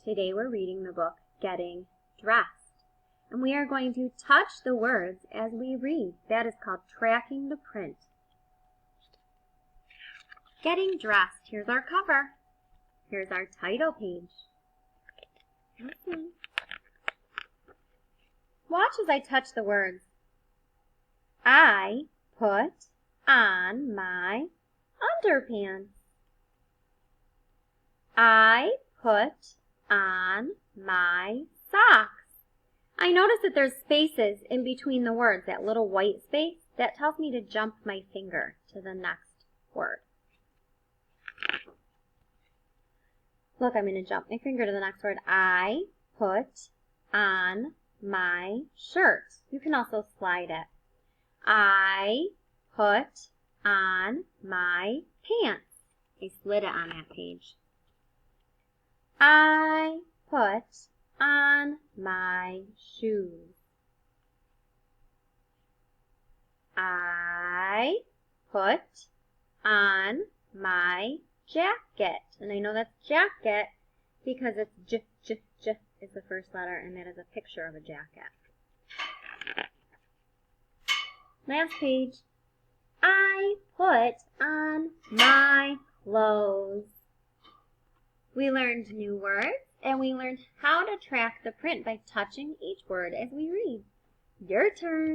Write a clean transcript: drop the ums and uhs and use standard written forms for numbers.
Today we're reading the book Getting Dressed, and we are going to touch the words as we read. That is called tracking the print. Getting Dressed. Here's our cover. Here's our title page. Listen. Watch as I touch the words. I put on my underpants. I put on my socks. I notice that there's spaces in between the words, that little white space. That tells me to jump my finger to the next word. Look, I'm going to jump my finger to the next word. I put on my shirt. You can also slide it. I put on my pants. I slid it on that page. I put on my shoes. I put on my jacket. And I know that's jacket because it's J is the first letter, and that is a picture of a jacket. Last page. I put on my clothes. We learned new words, and we learned how to track the print by touching each word as we read. Your turn.